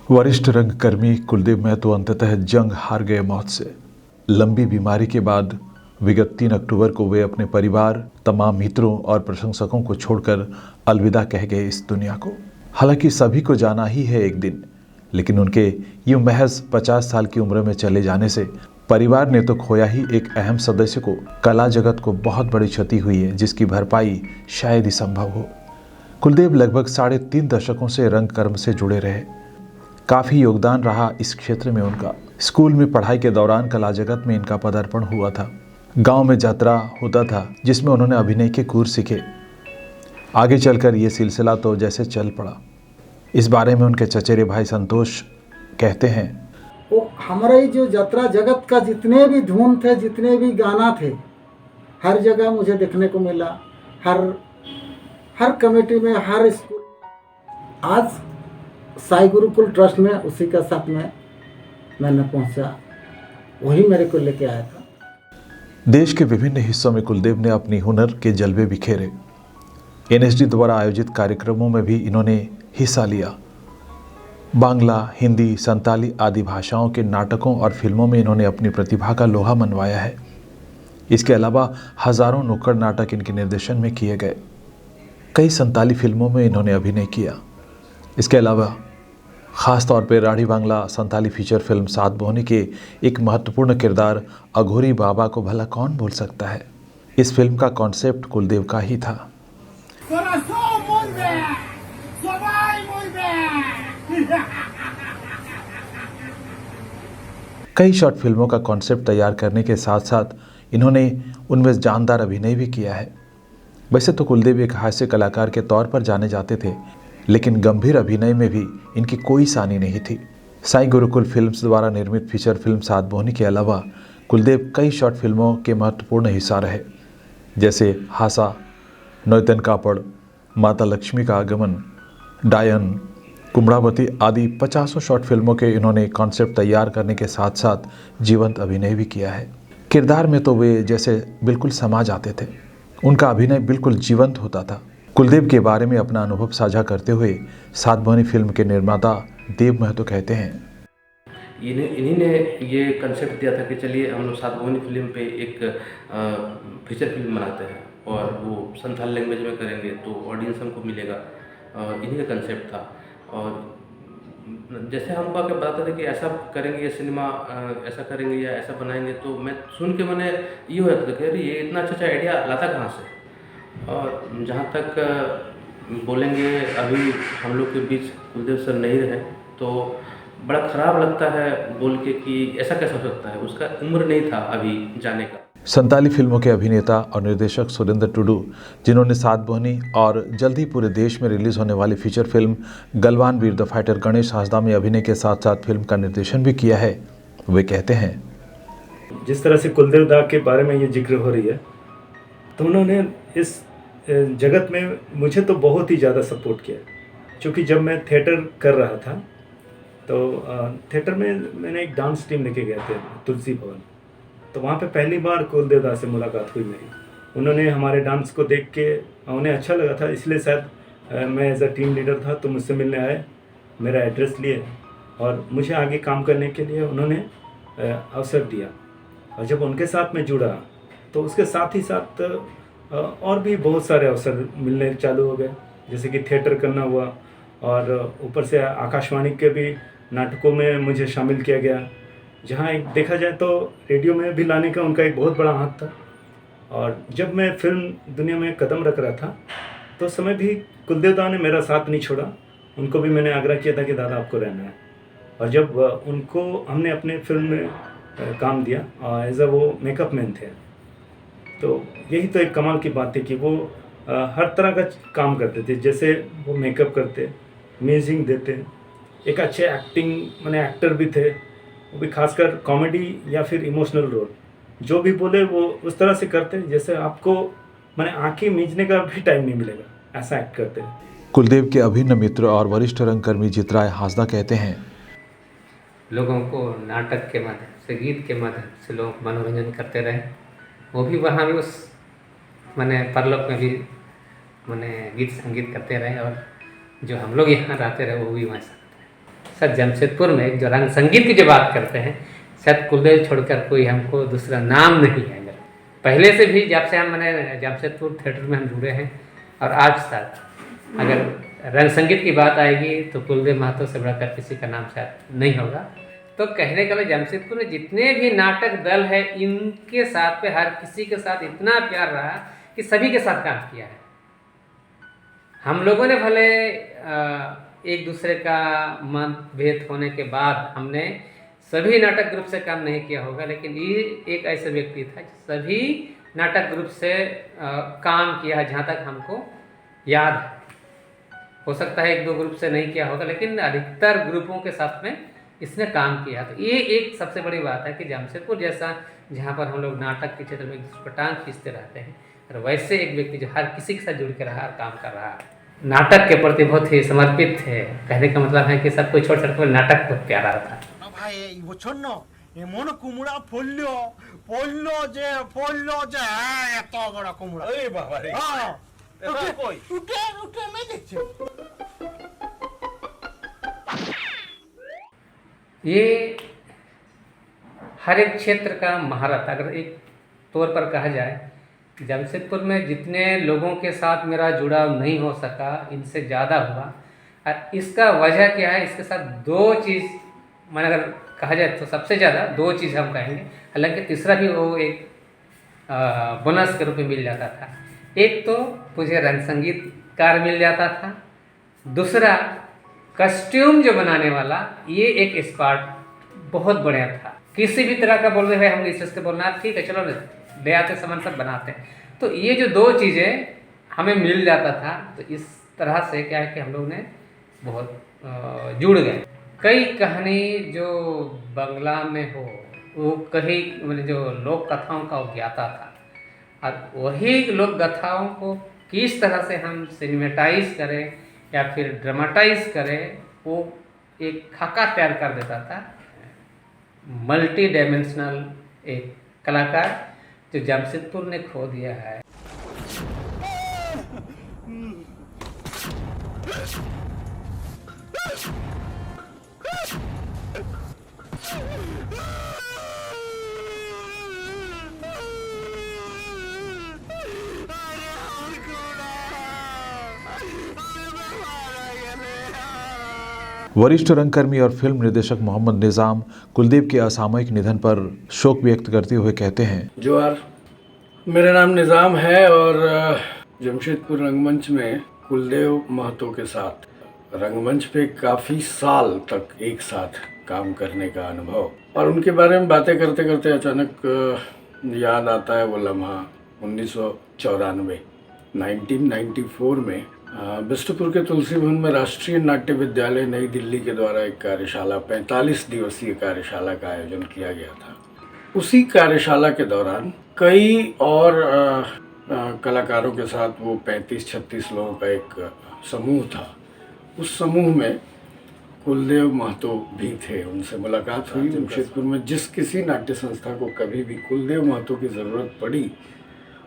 वरिष्ठ रंगकर्मी कुलदीप महतो अंततः जंग हार गए मौत से। लंबी बीमारी के बाद विगत 3 अक्टूबर को वे अपने परिवार, तमाम मित्रों और प्रशंसकों को छोड़कर अलविदा कह गए इस दुनिया को। हालांकि सभी को जाना ही है एक दिन, लेकिन उनके यूं महज 50 साल की उम्र में चले जाने से परिवार ने तो खोया ही एक अहम सदस्य को, कला जगत को बहुत बड़ी क्षति हुई है जिसकी भरपाई शायद ही संभव हो। कुलदीप लगभग 3.5 दशकों से रंगकर्म से जुड़े रहे। काफ़ी योगदान रहा इस क्षेत्र में उनका। स्कूल में पढ़ाई के दौरान कला जगत में इनका पदार्पण हुआ था। गांव में यात्रा होता था जिसमें उन्होंने अभिनय के गुर सीखे। आगे चलकर ये सिलसिला तो जैसे चल पड़ा। इस बारे में उनके चचेरे भाई संतोष कहते हैं, वो हमारे जो यात्रा जगत का जितने भी धुन थे, जितने भी गाना थे, हर जगह मुझे देखने को मिला। हर कमेटी में, हर स्कूल। आज साई गुरुकुल ट्रस्ट में उसी के साथ में मैंने पहुंचा, वही मेरे को लेके आया था। देश के विभिन्न हिस्सों में कुलदीप ने अपनी हुनर के जलवे बिखेरे। एनएसडी द्वारा आयोजित कार्यक्रमों में भी इन्होंने हिस्सा लिया। बांग्ला, हिंदी, संताली आदि भाषाओं के नाटकों और फिल्मों में इन्होंने अपनी प्रतिभा का लोहा मनवाया है। इसके अलावा हजारों नुक्कड़ नाटक इनके निर्देशन में किए गए। कई संताली फिल्मों में इन्होंने अभिनय किया। इसके अलावा ख़ास तौर पर राढ़ी बांग्ला संताली फीचर फिल्म सात बोहनी के एक महत्वपूर्ण किरदार अघोरी बाबा को भला कौन भूल सकता है। इस फिल्म का कॉन्सेप्ट कुलदीप का ही था। कई शॉर्ट फिल्मों का कॉन्सेप्ट तैयार करने के साथ साथ इन्होंने उनमें जानदार अभिनय भी किया है। वैसे तो कुलदीप एक हास्य कलाकार के तौर पर जाने जाते थे, लेकिन गंभीर अभिनय में भी इनकी कोई सानी नहीं थी। साई गुरुकुल फिल्म्स द्वारा निर्मित फीचर फिल्म सात बोहनी के अलावा कुलदीप कई शॉर्ट फिल्मों के महत्वपूर्ण हिस्सा रहे, जैसे हासा, नौतन कापड़, माता लक्ष्मी का आगमन, डायन, कुमड़ावती आदि 50 शॉर्ट फिल्मों के इन्होंने कॉन्सेप्ट तैयार करने के साथ साथ जीवंत अभिनय भी किया है। किरदार में तो वे जैसे बिल्कुल समा जाते थे। उनका अभिनय बिल्कुल जीवंत होता था। कुलदीप के बारे में अपना अनुभव साझा करते हुए सात बोहनी फिल्म के निर्माता देव महतो कहते हैं, इन्हीं ने ये कंसेप्ट दिया था कि चलिए हम लोग सात बोहनी फिल्म पे एक फीचर फिल्म बनाते हैं और वो संथाल लैंग्वेज में करेंगे तो ऑडियंस हमको मिलेगा। इन्हीं का कंसेप्ट था। और जैसे हमको आके बताते थे कि ऐसा करेंगे ये सिनेमा, ऐसा करेंगे या ऐसा बनाएंगे, तो मैं सुन के मैंने ये हो जाता था कि अरे ये इतना अच्छा आइडिया लाता कहाँ से। और जहाँ तक बोलेंगे अभी हम लोग के बीच कुलदीप सर नहीं रहे तो बड़ा ख़राब लगता है बोल के कि ऐसा कैसा हो सकता है। उसका उम्र नहीं था अभी जाने का। संताली फिल्मों के अभिनेता और निर्देशक सुरेंद्र टुडू, जिन्होंने सात बोहनी और जल्द ही पूरे देश में रिलीज होने वाली feature film Galwan Veer the fighter Ganesh Hansda में अभिनय के साथ साथ फिल्म का निर्देशन भी किया है, वे कहते हैं, जिस तरह से कुलदीप दा के बारे में ये जिक्र हो रही है, तो उन्होंने इस जगत में मुझे तो बहुत ही ज़्यादा सपोर्ट किया। क्योंकि जब मैं थिएटर कर रहा था तो थिएटर में मैंने एक डांस टीम लेके गए थे तुलसी भवन। तो वहाँ पे पहली बार कुलदीप दा से मुलाकात हुई मेरी। उन्होंने हमारे डांस को देख के उन्हें अच्छा लगा था, इसलिए शायद मैं एज अ टीम लीडर था तो मुझसे मिलने आए, मेरा एड्रेस लिए और मुझे आगे काम करने के लिए उन्होंने अवसर दिया। और जब उनके साथ में जुड़ा तो उसके साथ ही साथ और भी बहुत सारे अवसर मिलने चालू हो गए, जैसे कि थिएटर करना हुआ और ऊपर से आकाशवाणी के भी नाटकों में मुझे शामिल किया गया, जहाँ एक देखा जाए तो रेडियो में भी लाने का उनका एक बहुत बड़ा हाथ था। और जब मैं फिल्म दुनिया में कदम रख रहा था तो उस समय भी कुलदीप दा ने मेरा साथ नहीं छोड़ा। उनको भी मैंने आग्रह किया था कि दादा आपको रहना है। और जब उनको हमने अपने फिल्म में काम दिया एज अ वो मेकअप मैन थे, तो यही तो एक कमाल की बात थी कि वो हर तरह का काम करते थे। जैसे वो मेकअप करते, म्यूजिक देते, एक अच्छे एक्टिंग माने एक्टर भी थे, वो भी खासकर कॉमेडी या फिर इमोशनल रोल जो भी बोले वो उस तरह से करते जैसे आपको माने आंखें मीचने का भी टाइम नहीं मिलेगा, ऐसा एक्ट करते हैं। कुलदीप के अभिन्न मित्र और वरिष्ठ रंगकर्मी जितराय हांसदा कहते हैं, लोगों को नाटक के माध्यम से, गीत के माध्यम से लोग मनोरंजन करते रहे। वो भी वहाँ भी उस माने परलोक में भी माने गीत संगीत करते रहे और जो हम लोग यहाँ रहते रहे वो भी वैसा। शायद जमशेदपुर में जो रंग संगीत की जो बात करते हैं, शायद कुलदेव छोड़कर कोई हमको दूसरा नाम नहीं है मेरा। पहले से भी जब से हम मैंने जमशेदपुर थिएटर में हम जुड़े हैं और आज तक अगर रंग संगीत की बात आएगी तो कुलदेव महतो से बढ़कर किसी का नाम शायद नहीं होगा। तो कहने का मतलब जमशेदपुर में जितने भी नाटक दल है, इनके साथ पे हर किसी के साथ इतना प्यार रहा कि सभी के साथ काम किया है। हम लोगों ने भले एक दूसरे का मतभेद होने के बाद हमने सभी नाटक ग्रुप से काम नहीं किया होगा, लेकिन ये एक ऐसा व्यक्ति था सभी नाटक ग्रुप से काम किया है, जहाँ तक हमको याद है। हो सकता है एक दो ग्रुप से नहीं किया होगा, लेकिन अधिकतर ग्रुपों के साथ में इसने काम किया। तो ये एक सबसे बड़ी बात है कि जमशेदपुर जैसा जहाँ पर हम लोग नाटक के क्षेत्र में एक दूसरे को टांग खींचते रहते हैं, और वैसे एक व्यक्ति जो हर किसी के साथ जुड़ के रहा और काम कर रहा है, नाटक के प्रति बहुत ही समर्पित थे। कहने का मतलब है कि सब कुछ छोड़ छाड़ नाटक बहुत प्यारा था। ভাই এই বছর ন এমন কুমড়া ফললো ফললো যে এত বড় কুমড়া এই বাবা রে হ্যাঁ কই উঠে উঠে মে দেখছে। ये हर एक क्षेत्र का महारथ, अगर एक तौर पर कहा जाए, जमशेदपुर में जितने लोगों के साथ मेरा जुड़ाव नहीं हो सका, इनसे ज़्यादा हुआ। और इसका वजह क्या है, इसके साथ दो चीज़ मैंने अगर कहा जाए तो सबसे ज़्यादा दो चीज़ हम कहेंगे, हालांकि तीसरा भी वो एक बोनस के रूप में मिल जाता था। एक तो मुझे रंग संगीतकार मिल जाता था, दूसरा कस्ट्यूम जो बनाने वाला, ये एक स्पार्ट बहुत बढ़िया था। किसी भी तरह का बोल रहे हैं हम इस से बोलना ठीक है, चलो ले आते सामान सब बनाते हैं। तो ये जो दो चीज़ें हमें मिल जाता था, तो इस तरह से क्या है कि हम लोग ने बहुत जुड़ गए। कई कहानी जो बंगला में हो, वो कहीं मैंने जो लोक कथाओं का वो ज्ञाता था, और वही लोक कथाओं को किस तरह से हम सिनेमेटाइज करें या फिर ड्रामाटाइज करें, वो एक खाका तैयार कर देता था। मल्टी डायमेंशनल एक कलाकार जो जमशेदपुर ने खो दिया है। वरिष्ठ रंगकर्मी और फिल्म निर्देशक मोहम्मद निज़ाम कुलदेव के असामयिक निधन पर शोक व्यक्त करते हुए कहते हैं, जोहार, मेरा नाम निज़ाम है और जमशेदपुर रंगमंच में कुलदेव महतो के साथ रंगमंच पे काफ़ी साल तक एक साथ काम करने का अनुभव, और उनके बारे में बातें करते करते अचानक याद आता है वो लम्हा 1994 1994 में बिष्टुपुर के तुलसी भवन में राष्ट्रीय नाट्य विद्यालय नई दिल्ली के द्वारा एक कार्यशाला 45 दिवसीय कार्यशाला का आयोजन किया गया था। उसी कार्यशाला के दौरान कई और कलाकारों के साथ वो 35-36 लोगों का एक समूह था। उस समूह में कुलदेव महतो भी थे। उनसे मुलाकात हुई। जमशेदपुर में जिस किसी नाट्य संस्था को कभी भी कुलदेव महतो की ज़रूरत पड़ी,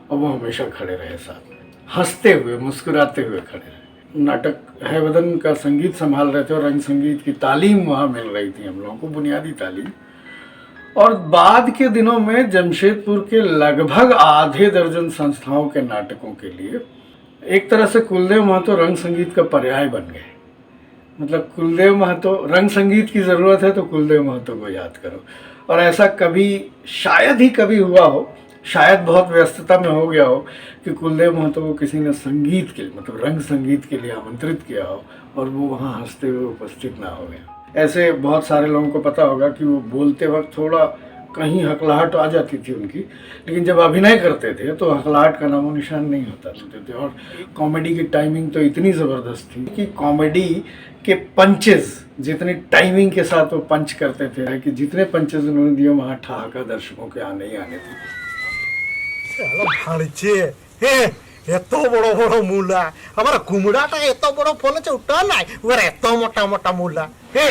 और वो हमेशा खड़े रहे साथ में, हंसते हुए मुस्कुराते हुए खड़े रहे। नाटक है वदन का संगीत संभाल रहे थे और रंग संगीत की तालीम वहाँ मिल रही थी हम लोगों को, बुनियादी तालीम। और बाद के दिनों में जमशेदपुर के लगभग आधे दर्जन संस्थाओं के नाटकों के लिए एक तरह से कुलदेव महतो रंग संगीत का पर्याय बन गए। मतलब कुलदेव महतो, रंग संगीत की ज़रूरत है तो कुलदेव महतो को याद करो। और ऐसा कभी शायद ही कभी हुआ हो, शायद बहुत व्यस्तता में हो गया हो कि कुलदेव महतो को किसी ने संगीत के लिए, मतलब रंग संगीत के लिए आमंत्रित किया हो और वो वहाँ हंसते हुए उपस्थित ना हो गया। ऐसे बहुत सारे लोगों को पता होगा कि वो बोलते वक्त थोड़ा कहीं हकलाहट आ जाती थी उनकी, लेकिन जब अभिनय करते थे तो हकलाहट का नामो निशान नहीं होता थे। और कॉमेडी की टाइमिंग तो इतनी ज़बरदस्त थी कि कॉमेडी के पंचेस जितनी टाइमिंग के साथ वो पंच करते थे कि जितने पंचेस उन्होंने दिए वहाँ ठहाका दर्शकों के आने ही आने थे। ভাড়ছে হে এত বড় বড় মূলা, আমার কুমড়াটা এত বড় ফলেছে ওটা নাই, ওর এত মোটা মোটা মূলা। হে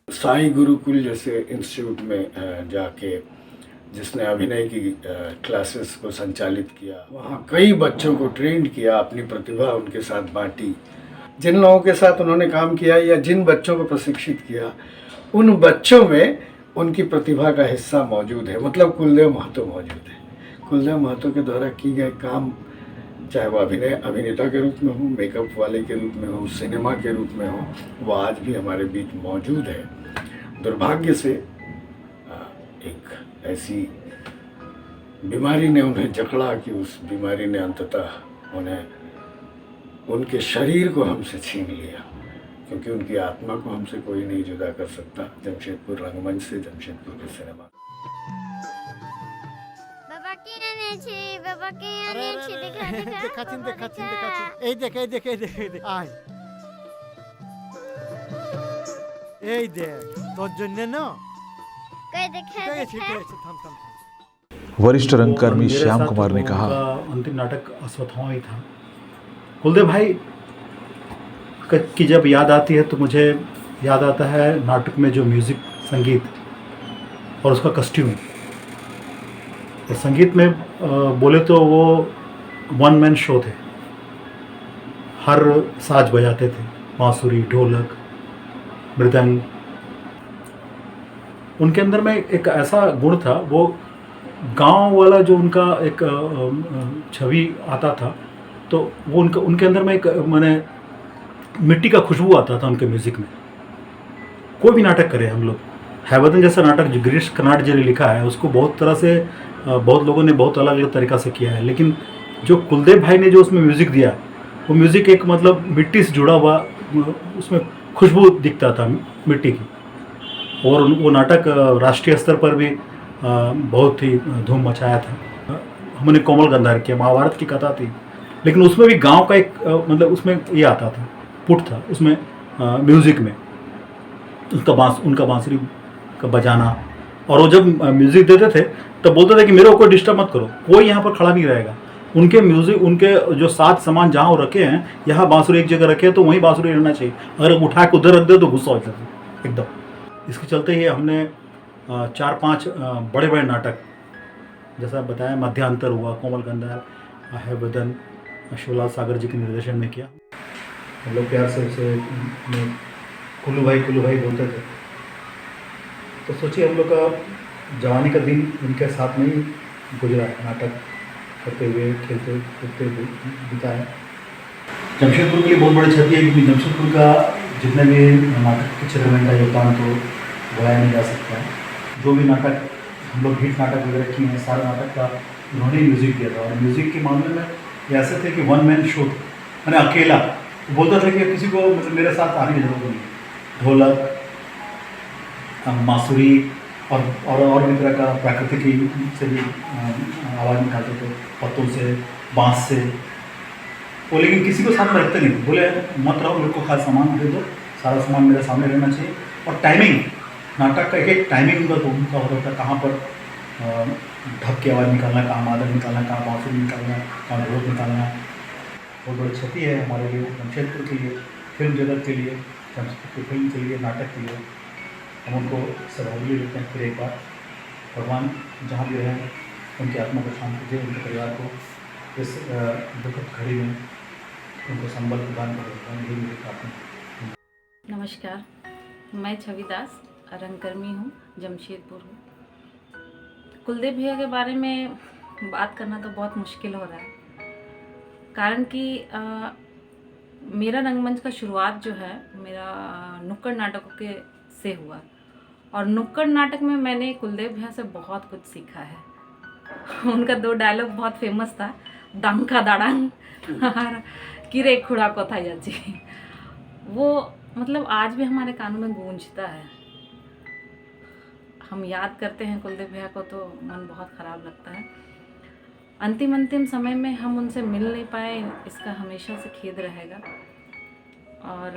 साई गुरुकुल जैसे इंस्टीट्यूट में जाके जिसने अभिनय की क्लासेस को संचालित किया, वहाँ कई बच्चों को ट्रेंड किया, अपनी प्रतिभा उनके साथ बांटी। जिन लोगों के साथ उन्होंने काम किया या जिन बच्चों को प्रशिक्षित किया, उन बच्चों में उनकी प्रतिभा का हिस्सा मौजूद है, मतलब कुलदेव महतो मौजूद है। कुलदेव महतो के द्वारा की गए काम, चाहे वो अभिनेता के रूप में हो, मेकअप वाले के रूप में हो, सिनेमा के रूप में हो, वो आज भी हमारे बीच मौजूद है। दुर्भाग्य से एक ऐसी बीमारी ने उन्हें जकड़ा कि उस बीमारी ने अंततः उनके शरीर को हमसे छीन लिया, क्योंकि उनकी आत्मा को हमसे कोई नहीं जुदा कर सकता। जमशेदपुर रंगमंच से, जमशेदपुर के सिनेमा। बाबा के आने छे দেখাচ্ছেন এই দেখ আয় এই দেখ তোর জন্য না कई देखे থাম वरिष्ठ रंगकर्मी मेरे श्याम साथ कुमार ने वो कहा, उनका अंतिम नाटक अश्वत्थामा ही था। कुलदेव भाई की जब याद आती है तो मुझे याद आता है नाटक में जो म्यूज़िक, संगीत और उसका कस्ट्यूम। तो संगीत में बोले तो वो वन मैन शो थे, हर साज बजाते थे, बांसुरी, ढोलक, मृदंग। उनके अंदर में एक ऐसा गुण था, वो गांव वाला जो उनका एक छवि आता था, तो वो उनके अंदर में एक माने मिट्टी का खुशबू आता था उनके म्यूज़िक में। कोई भी नाटक करे हम लोग, हैवदन जैसा नाटक जो गिरीश कर्नाड जी ने लिखा है, उसको बहुत तरह से बहुत लोगों ने बहुत अलग अलग तरीक़ा से किया है, लेकिन जो कुलदेव भाई ने जो उसमें म्यूज़िक दिया, वो म्यूज़िक एक मतलब मिट्टी से जुड़ा हुआ, उसमें खुशबू दिखता था मिट्टी की। और वो नाटक राष्ट्रीय स्तर पर भी बहुत ही धूम मचाया था। हमने कोमल गंधार किया, महाभारत की कथा थी, लेकिन उसमें भी गांव का एक मतलब उसमें ये आता था, पुट था उसमें म्यूज़िक में, उनका बांसुरी का बजाना। और वो जब म्यूज़िक देते थे तब बोलते थे कि मेरे को कोई डिस्टर्ब मत करो, कोई यहाँ पर खड़ा नहीं रहेगा। उनके म्यूज़िक, उनके जो साथ सामान जहाँ वो रखे हैं, यहाँ बांसुरी एक जगह रखे हैं तो वहीं बांसुरी रहना चाहिए, अगर उठा के उधर रख दे तो गुस्सा हो जाता है एकदम। इसके चलते ही हमने 4-5 बड़े बड़े नाटक, जैसा बताया, मध्यांतर हुआ, कोमल गंधार, हैवदन, शिवलाल सागर जी के निर्देशन में किया। हम लोग प्यार से उसे कुल्लू भाई बोलते थे। तो सोचिए हम लोग का जवानी का दिन उनके साथ में ही गुजरा, नाटक करते हुए, खेलते कूदते बिताया। जमशेदपुर के लिए बहुत बड़ी क्षति है, क्योंकि जमशेदपुर का जितने भी नाटक के क्षेत्र में का योगदान तो बढ़ाया नहीं जा सकता है। जो भी नाटक हम लोग हिट नाटक वगैरह किए हैं, सारे नाटक का उन्होंने म्यूज़िक दिया था। और म्यूज़िक के मामले में ये ऐसे थे कि वन मैन शो थे, मैंने अकेला बोलता था कि किसी को मतलब मेरे साथ आने की जरूरत नहीं। ढोलक, बांसुरी और भी तरह का प्राकृतिक से भी आवाज़ निकालते थे, पत्तों से, बांस से वो, लेकिन किसी को साथ में रखते नहीं। बोले मत रहो, मेरे को खास सामान दे दो, सारा सामान मेरे सामने रहना चाहिए। और टाइमिंग, नाटक का एक टाइमिंग उनका होता था, कहाँ पर ढक के आवाज़ निकालना, कहाँ मादल निकालना, कहाँ बांसुरी निकालना, कहाँ ढोलक निकालना। बहुत बड़ी क्षति है हमारे लिए, जमशेदपुर के लिए, फिल्म जगत के लिए, जमशेदपुर की फिल्म के लिए, नाटक के लिए। हम उनको श्रद्धांजलि देते हैं। फिर एक बार भगवान जहाँ भी रहें उनकी आत्मा को शांति दे, उनके परिवार को इस दुखद घड़ी में उनको संबल प्रदान करें, यही मेरी प्रार्थना। नमस्कार, मैं छवि दास, रंगकर्मी हूँ, जमशेदपुर हूँ। कुलदेव भैया के बारे में बात करना तो बहुत मुश्किल हो रहा है, कारण कि मेरा रंगमंच का शुरुआत जो है मेरा नुक्कड़ नाटकों के से हुआ, और नुक्कड़ नाटक में मैंने कुलदेव भैया से बहुत कुछ सीखा है। उनका 2 डायलॉग बहुत फेमस था, डंका दाड़ंग और किरे खुड़ा को था याची। वो मतलब आज भी हमारे कानों में गूंजता है। हम याद करते हैं कुलदेव भैया को तो मन बहुत ख़राब लगता है। अंतिम समय में हम उनसे मिल नहीं पाए, इसका हमेशा से खेद रहेगा। और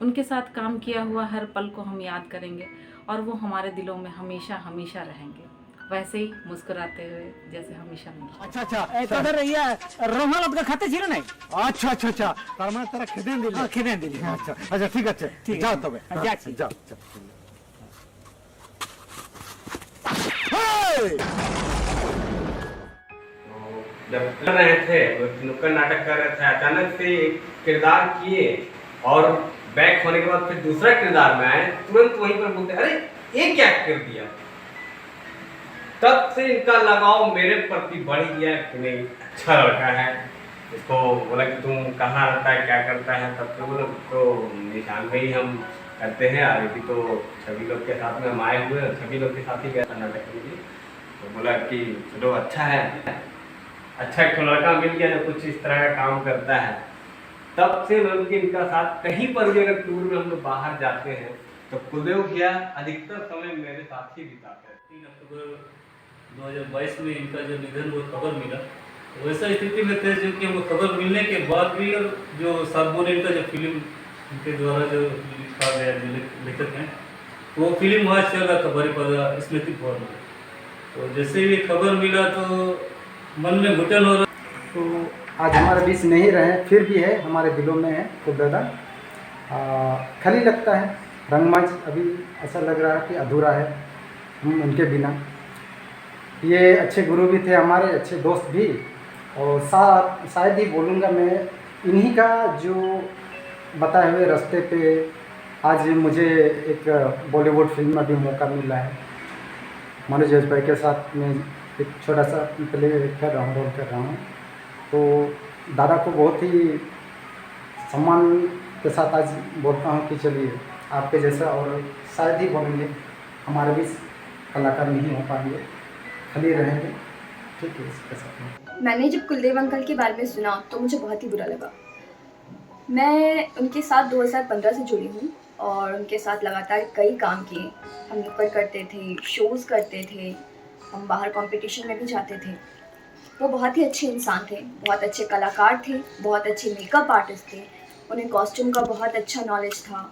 उनके साथ काम किया हुआ हर पल को हम याद करेंगे, और वो हमारे दिलों में हमेशा हमेशा रहेंगे, वैसे ही मुस्कुराते हुए जैसे हमेशा मिले। अच्छा তোদের ইয়া রোমাল ওটা খাতে ছিল না? আচ্ছা তার মানে তারা খেদেন দিলি। আচ্ছা ঠিক আছে, যাও তবে, যাচ্ছি, যাও। जब कर रहे थे वो नुक्कड़ नाटक कर रहे थे, अचानक से एक किरदार किए और बैक होने के बाद फिर दूसरा किरदार में आए, तुरंत वहीं पर बोलते अरे ये क्या कर दिया। तब से इनका लगाव मेरे प्रति बढ़ गया कि नहीं अच्छा लड़का है। इसको बोला कि तुम कहाँ रहता है क्या करता है, तब से बोला तो निशान में ही हम करते हैं, और अभी तो सभी लोग के साथ में हम आए हुए हैं, सभी लोग के साथ ही गया था नाटक के लिए। तो बोला कि चलो अच्छा है, अच्छा एक लड़का मिल गया जो कुछ इस तरह का काम करता है। तब से मतलब कि इनका साथ कहीं पर भी अगर टूर में हम लोग बाहर जाते हैं तो कुलदेव भैया अधिकतर समय मेरे साथ ही बिताते हैं। 3 अक्टूबर 2022 में इनका जो निधन हुआ खबर मिला, वैसा स्थिति में थे जो कि हमको खबर मिलने के बाद भी जो सातबोन इनका जो फिल्म इनके द्वारा जो लिखा गया जो लेखक हैं वो फिल्म वहाँ चल रहा था बारीपादा स्मृति भवन में। तो जैसे ही खबर मिला तो मन में घुटन हो रहा। तो आज हमारे बीच नहीं रहे, फिर भी है हमारे दिलों में है तो दादा खाली लगता है। रंगमंच अभी ऐसा लग रहा है कि अधूरा है हम उनके बिना। ये अच्छे गुरु भी थे हमारे, अच्छे दोस्त भी, और शायद ही बोलूँगा मैं इन्हीं का जो बताए हुए रास्ते पे आज मुझे एक बॉलीवुड फिल्म में भी मौका मिला है। मनोज वाजपेयी के साथ मैं एक छोटा सा प्ले कर रहा हूँ, रोल कर रहा हूँ। तो दादा को बहुत ही सम्मान के साथ आज बोलता हूँ कि चलिए आपके जैसा, और शायद ही बोलेंगे हमारे भी कलाकार नहीं हो पाएंगे, खाली रहेंगे। ठीक है, इसके साथ मैंने जब कुलदेव अंकल के बारे में सुना तो मुझे बहुत ही बुरा लगा। मैं उनके साथ 2015 से जुड़ी हूँ और उनके साथ लगातार कई काम किए। हम नुक्कड़ करते थे, शोज़ करते थे, हम बाहर कंपटीशन में भी जाते थे। वो बहुत ही अच्छे इंसान थे, बहुत अच्छे कलाकार थे, बहुत अच्छे मेकअप आर्टिस्ट थे। उन्हें कॉस्ट्यूम का बहुत अच्छा नॉलेज था,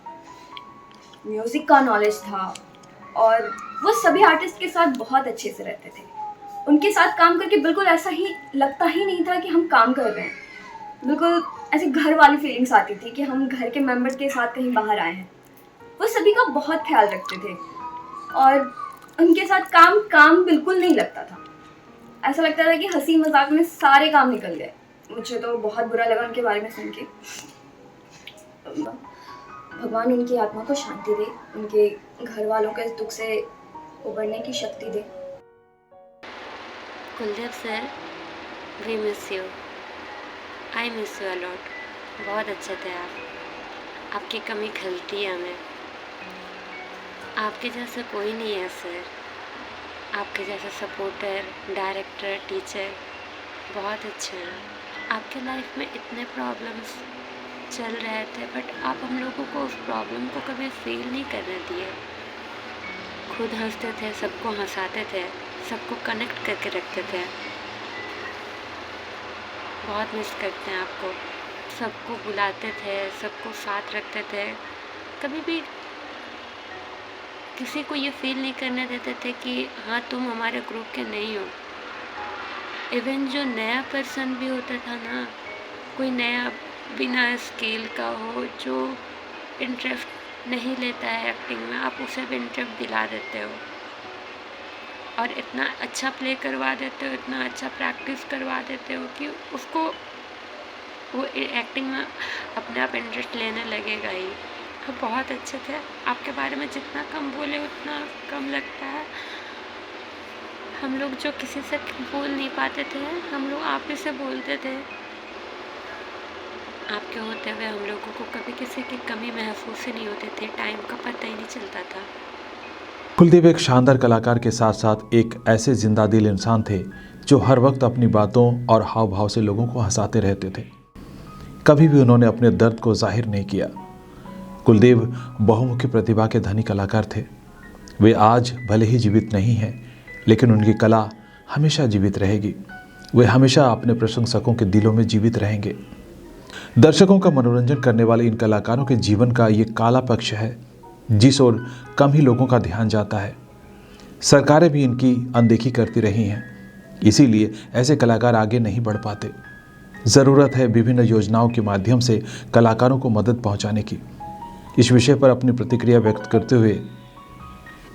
म्यूज़िक का नॉलेज था, और वो सभी आर्टिस्ट के साथ बहुत अच्छे से रहते थे। उनके साथ काम करके बिल्कुल ऐसा ही लगता ही नहीं था कि हम काम कर रहे हैं। बिल्कुल ऐसे घर वाली फीलिंग्स आती थी कि हम घर के मेंबर के साथ कहीं बाहर आए हैं। वो सभी का बहुत ख्याल रखते थे और उनके साथ काम बिल्कुल नहीं लगता था। ऐसा लगता था कि हंसी मजाक में सारे काम निकल गए। मुझे तो बहुत बुरा लगा उनके बारे में सुन के। भगवान उनकी आत्मा को शांति दे, उनके घर वालों के दुख से उबरने की शक्ति दे। Kuldev sir, we miss you, I miss you a lot. बहुत अच्छे थे आप, आपकी कमी खलती है हमें। आपके जैसा कोई नहीं है सर, आपके जैसा सपोर्टर, डायरेक्टर, टीचर बहुत अच्छे हैं। आपके लाइफ में इतने प्रॉब्लम्स चल रहे थे बट आप हम लोगों को उस प्रॉब्लम को कभी फील नहीं करने दिए। खुद हंसते थे, सबको हंसाते थे, सबको कनेक्ट करके रखते थे। बहुत मिस करते हैं आपको। सबको बुलाते थे, सबको साथ रखते थे, कभी भी किसी को ये फील नहीं करने देते थे कि हाँ तुम हमारे ग्रुप के नहीं हो। इवन जो नया पर्सन भी होता था ना, कोई नया बिना स्किल का हो जो इंटरेस्ट नहीं लेता है एक्टिंग में, आप उसे भी इंटरेस्ट दिला देते हो और इतना अच्छा प्ले करवा देते हो, इतना अच्छा प्रैक्टिस करवा देते हो कि उसको वो एक्टिंग में अपने आप इंटरेस्ट लेने लगेगा ही। आप बहुत अच्छे थे, आपके बारे में जितना कम बोले उतना कम लगता है। हम लोग जो किसी से बोल नहीं पाते थे, हम लोग आप ही से बोलते थे। आपके होते हुए हम लोगों को कभी किसी की कमी महसूस ही नहीं होती थी, टाइम का पता ही नहीं चलता था। कुलदेव एक शानदार कलाकार के साथ साथ एक ऐसे जिंदा दिल इंसान थे जो हर वक्त अपनी बातों और हाव भाव से लोगों को हंसाते रहते थे। कभी भी उन्होंने अपने दर्द को जाहिर नहीं किया। कुलदेव बहुमुखी प्रतिभा के धनी कलाकार थे। वे आज भले ही जीवित नहीं हैं, लेकिन उनकी कला हमेशा जीवित रहेगी। वे हमेशा अपने प्रशंसकों के दिलों में जीवित रहेंगे। दर्शकों का मनोरंजन करने वाले इन कलाकारों के जीवन का ये काला पक्ष है जिस ओर कम ही लोगों का ध्यान जाता है। सरकारें भी इनकी अनदेखी करती रही हैं, इसीलिए ऐसे कलाकार आगे नहीं बढ़ पाते। ज़रूरत है विभिन्न योजनाओं के माध्यम से कलाकारों को मदद पहुंचाने की। इस विषय पर अपनी प्रतिक्रिया व्यक्त करते हुए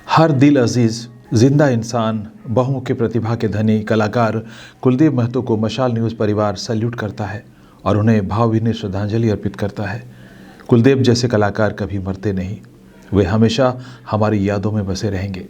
हर दिल अजीज़ जिंदा इंसान, बहुमुखी प्रतिभा के धनी कलाकार कुलदीप महतो को मशाल न्यूज़ परिवार सैल्यूट करता है और उन्हें भावभीनी श्रद्धांजलि अर्पित करता है। कुलदीप जैसे कलाकार कभी मरते नहीं, वे हमेशा हमारी यादों में बसे रहेंगे।